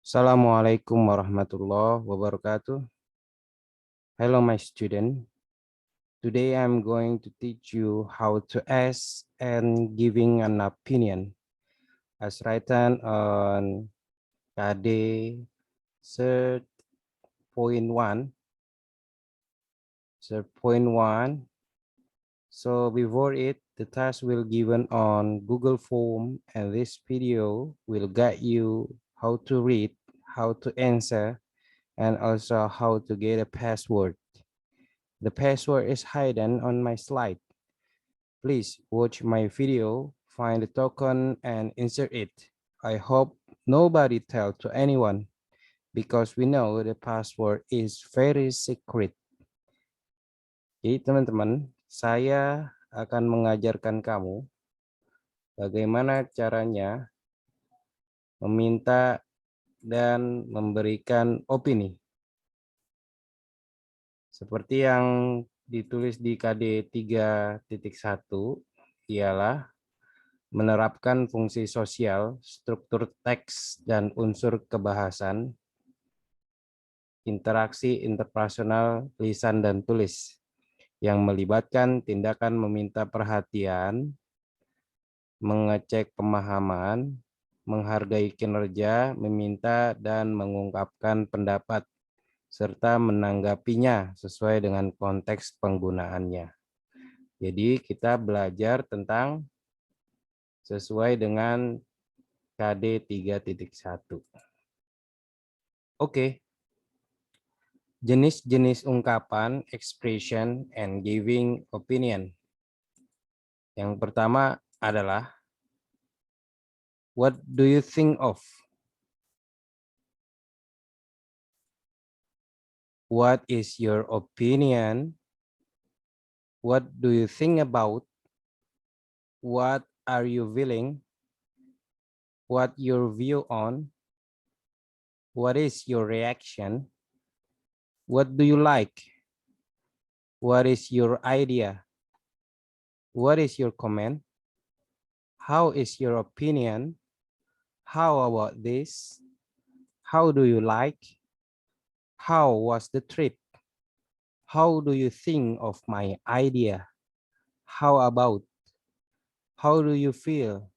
Assalamualaikum warahmatullahi wabarakatuh. Hello, my student. Today I'm going to teach you how to ask and giving an opinion as written on KD Cert point one. So before it, the task will given on Google Form, and this video will guide you how to read, how to answer, and also how to get a password. The password is hidden on my slide. Please watch my video, find the token and insert it. I hope nobody tell to anyone because we know the password is very secret. Jadi teman-teman, saya akan mengajarkan kamu bagaimana caranya meminta dan memberikan opini. Seperti yang ditulis di KD 3.1 ialah menerapkan fungsi sosial, struktur teks dan unsur kebahasan, interaksi interpersonal lisan dan tulis yang melibatkan tindakan meminta perhatian, mengecek pemahaman, menghargai kinerja, meminta dan mengungkapkan pendapat, serta menanggapinya sesuai dengan konteks penggunaannya. Jadi kita belajar tentang sesuai dengan KD 3.1. Oke. Jenis-jenis ungkapan, expression, and giving opinion. Yang pertama adalah what do you think of? What is your opinion? What do you think about? What are you feeling? What your view on? What is your reaction? What do you like? What is your idea? What is your comment? How is your opinion? How about this? How do you like? How was the trip? How do you think of my idea? How about? How do you feel?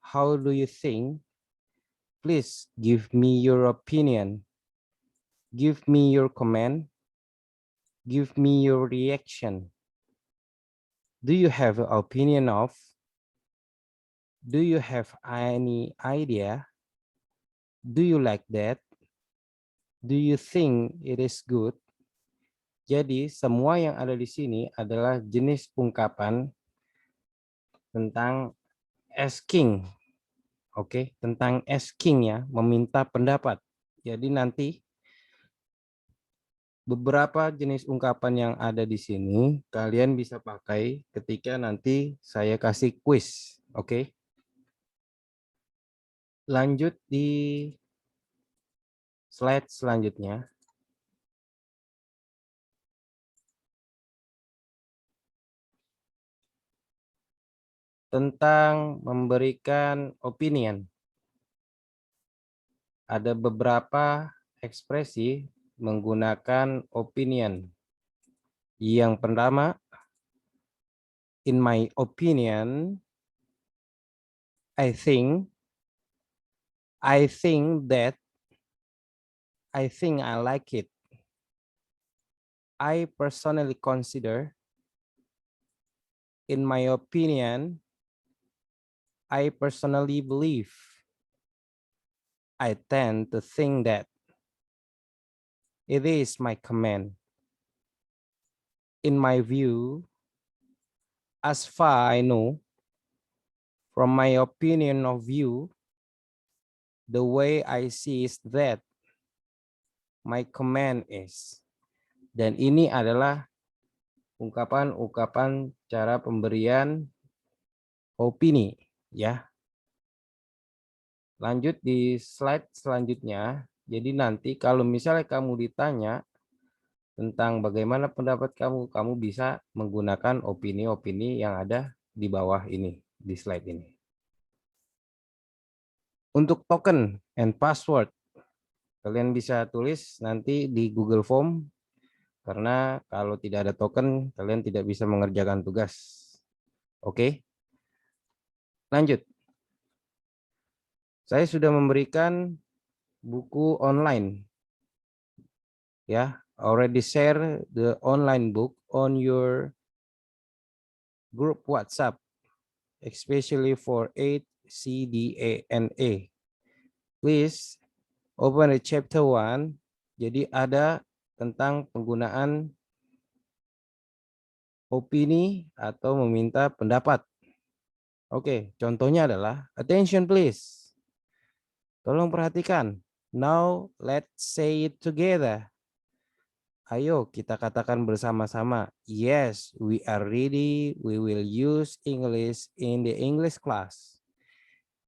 How do you think? Please give me your opinion. Give me your comment. Give me your reaction. Do you have an opinion of? Do you have any idea? Do you like that? Do you think it is good? Jadi semua yang ada di sini adalah jenis ungkapan tentang asking. Oke, tentang asking ya, meminta pendapat. Jadi nanti beberapa jenis ungkapan yang ada di sini kalian bisa pakai ketika nanti saya kasih quiz. Oke. Lanjut di slide selanjutnya. Tentang memberikan opinion. Ada beberapa ekspresi menggunakan opinion. Yang pertama, in my opinion, I think that, I think I like it. I personally consider, in my opinion, I personally believe, I tend to think that, it is my comment. In my view, as far I know, from my opinion of view, the way I see is that, my comment is. Dan ini adalah ungkapan-ungkapan cara pemberian opini ya. Lanjut di slide selanjutnya. Jadi nanti kalau misalnya kamu ditanya tentang bagaimana pendapat kamu, kamu bisa menggunakan opini-opini yang ada di bawah ini, di slide ini. Untuk token and password, Kalian bisa tulis nanti di Google Form, karena kalau tidak ada token, kalian tidak bisa mengerjakan tugas. Oke, lanjut. Saya sudah memberikan buku online. Ya, already share the online book on your group WhatsApp, especially for 8 C, D, A, and A. Please open the chapter 1. Jadi ada tentang penggunaan opini atau meminta pendapat. Oke, contohnya adalah attention please. Tolong perhatikan. Now let's say it together. Ayo kita katakan bersama-sama. Yes, we are ready. We will use English in the English class.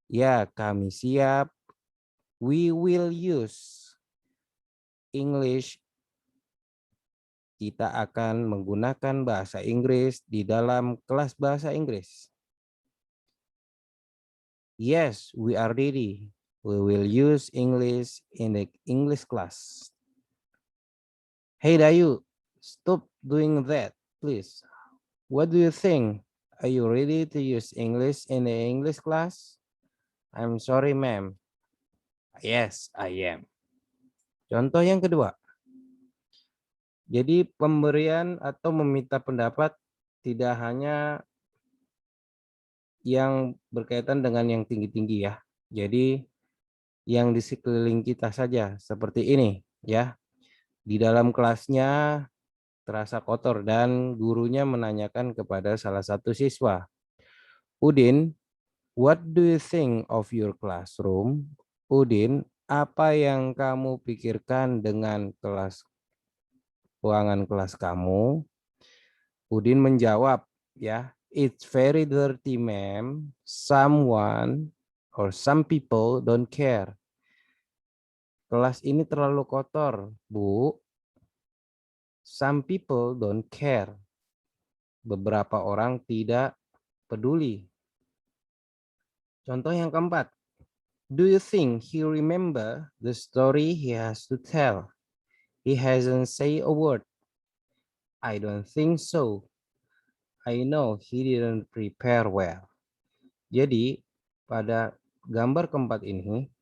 Ya, kami siap. We will use English. Kita akan menggunakan bahasa Inggris di dalam kelas bahasa Inggris. Yes, we are ready. We will use English in the English class. Hey Dayu, stop doing that, please. What do you think? Are you ready to use English in the English class? I'm sorry, ma'am. Yes, I am. Contoh yang kedua. Jadi pemberian atau meminta pendapat tidak hanya yang berkaitan dengan yang tinggi-tinggi ya. Jadi yang di sekeliling kita saja seperti ini ya. Di dalam kelasnya terasa kotor dan gurunya menanyakan kepada salah satu siswa, Udin, what do you think of your classroom? Udin, apa yang kamu pikirkan dengan ruangan kelas kamu? Udin menjawab, ya, it's very dirty, ma'am. Someone or some people don't care. Kelas ini terlalu kotor, Bu. Some people don't care. Beberapa orang tidak peduli. Contoh yang keempat. Do you think he remember the story he has to tell? He hasn't say a word. I don't think so. I know he didn't prepare well. Jadi pada gambar keempat ini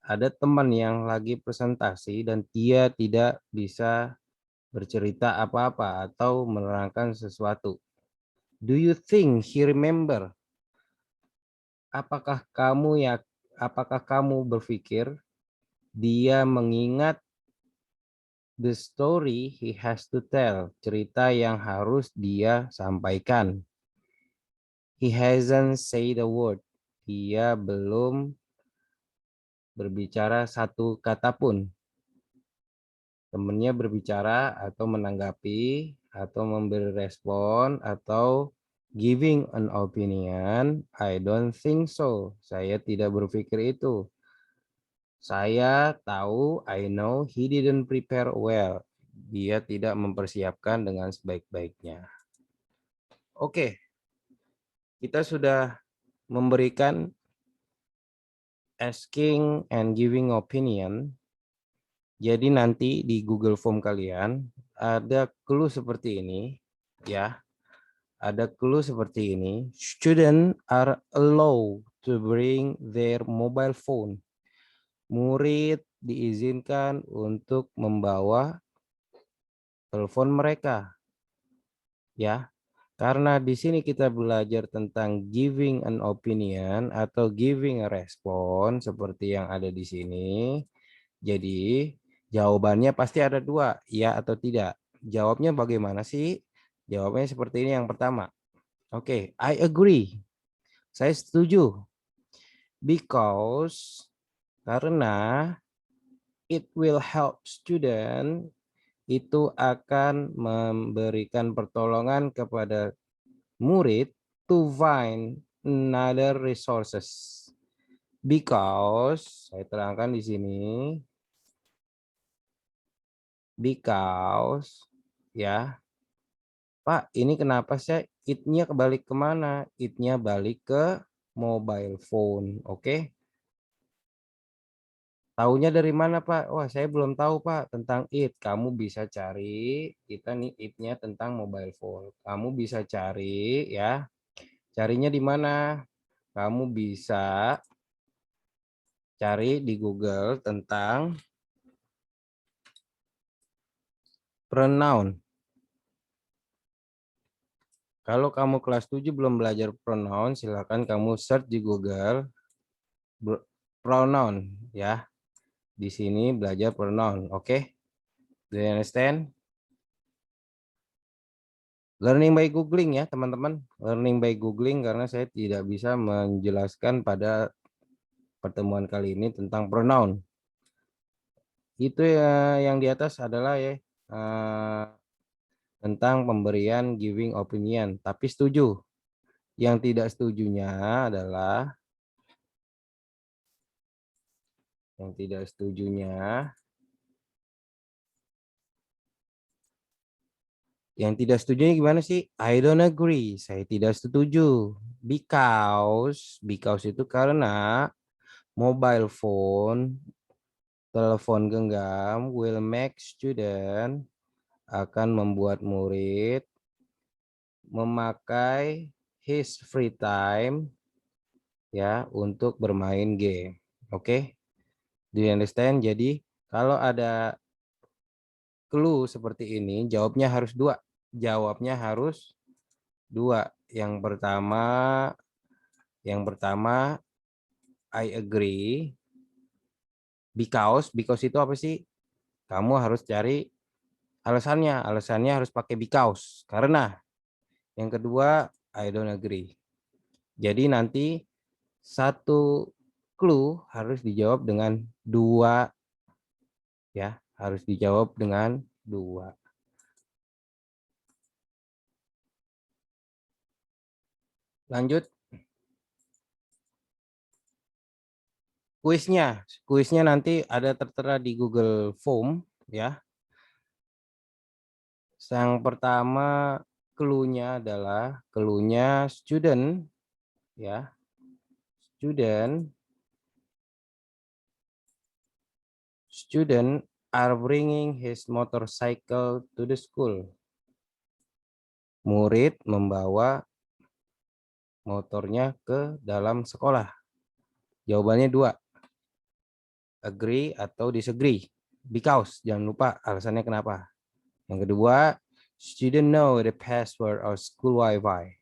ada teman yang lagi presentasi dan dia tidak bisa bercerita apa-apa atau menerangkan sesuatu. Do you think he remember? Apakah kamu berpikir dia mengingat the story he has to tell, cerita yang harus dia sampaikan? He hasn't said a word. Dia belum berbicara satu kata pun. Temannya berbicara atau menanggapi atau memberi respon atau giving an opinion. I don't think so. Saya tidak berpikir itu. Saya tahu, I know he didn't prepare well. Dia tidak mempersiapkan dengan sebaik-baiknya. Oke, kita sudah memberikan asking and giving opinion. Jadi nanti di Google Form kalian ada clue seperti ini, ya. Ada clue seperti ini. Students are allowed to bring their mobile phone. Murid diizinkan untuk membawa telepon mereka, ya. Karena di sini kita belajar tentang giving an opinion atau giving a response seperti yang ada di sini. Jadi jawabannya pasti ada dua, ya atau tidak. Jawabnya bagaimana sih? Jawabnya seperti ini yang pertama. Oke, I agree. Saya setuju. Because, karena it will help student, itu akan memberikan pertolongan kepada murid to find another resources. Because, saya terangkan di sini, because, ya, Pak, ini kenapa sih it-nya kebalik kemana? It-nya balik ke mobile phone, oke? Taunya dari mana, Pak? Wah, saya belum tahu, Pak, tentang it. Kamu bisa cari, kita nih it-nya tentang mobile phone. Kamu bisa cari ya. Carinya di mana? Kamu bisa cari di Google tentang pronoun. Kalau kamu kelas 7 belum belajar pronoun, silakan kamu search di Google pronoun ya. Di sini belajar pronoun, oke? Do you understand? Learning by googling ya, teman-teman. Learning by googling karena saya tidak bisa menjelaskan pada pertemuan kali ini tentang pronoun. Itu ya yang di atas adalah ya tentang pemberian giving opinion, tapi setuju. Yang tidak setujunya adalah yang tidak setujunya Yang tidak setujunya gimana sih? I don't agree. Saya tidak setuju. Because itu karena mobile phone, telepon genggam will make student akan membuat murid memakai his free time ya untuk bermain game. Oke? Do you understand? Jadi kalau ada clue seperti ini, jawabnya harus dua. Jawabnya harus dua. Yang pertama, I agree. Because itu apa sih? Kamu harus cari alasannya. Alasannya harus pakai because. Karena yang kedua, I don't agree. Jadi nanti satu clue harus dijawab dengan dua, ya. Harus dijawab dengan dua. Lanjut. Kuisnya nanti ada tertera di Google Form ya. Yang pertama clue-nya adalah clue-nya student ya. Student are bringing his motorcycle to the school. Murid membawa motornya ke dalam sekolah. Jawabannya dua. Agree atau disagree. Because, jangan lupa alasannya kenapa. Yang kedua, student know the password of school Wi-Fi.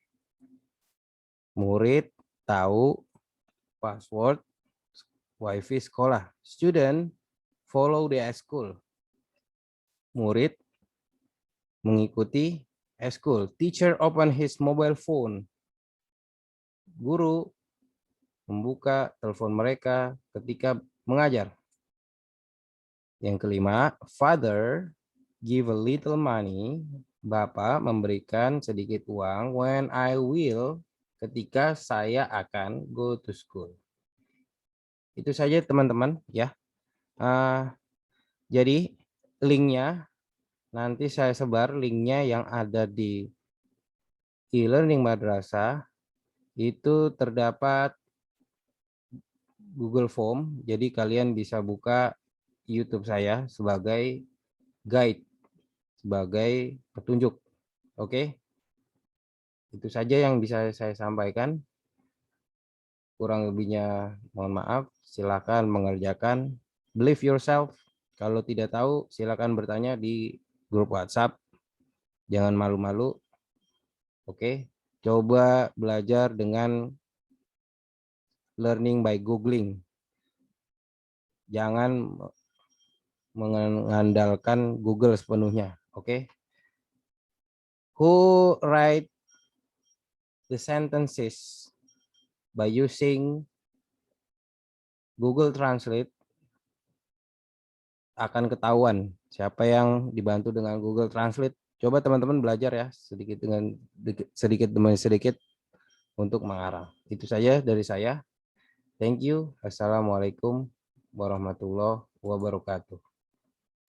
Murid tahu password Wi-Fi sekolah. Student follow the school. Murid mengikuti school. Teacher open his mobile phone. Guru membuka telepon mereka ketika mengajar. Yang kelima, father give a little money. Bapak memberikan sedikit uang when I will, ketika saya akan go to school. Itu saja teman-teman ya. Jadi linknya nanti saya sebar linknya yang ada di e-learning madrasah. Itu terdapat Google Form, jadi kalian bisa buka YouTube saya sebagai guide, sebagai petunjuk. Oke, itu saja yang bisa saya sampaikan. Kurang lebihnya mohon maaf. Silakan mengerjakan. Believe yourself. Kalau tidak tahu, silakan bertanya di grup WhatsApp. Jangan malu-malu. Oke, coba belajar dengan learning by googling. Jangan mengandalkan Google sepenuhnya. Oke. Who write the sentences by using Google Translate akan ketahuan siapa yang dibantu dengan Google Translate. Coba teman-teman belajar ya sedikit demi sedikit untuk mengarang. Itu saja dari saya. Thank you. Assalamualaikum warahmatullahi wabarakatuh.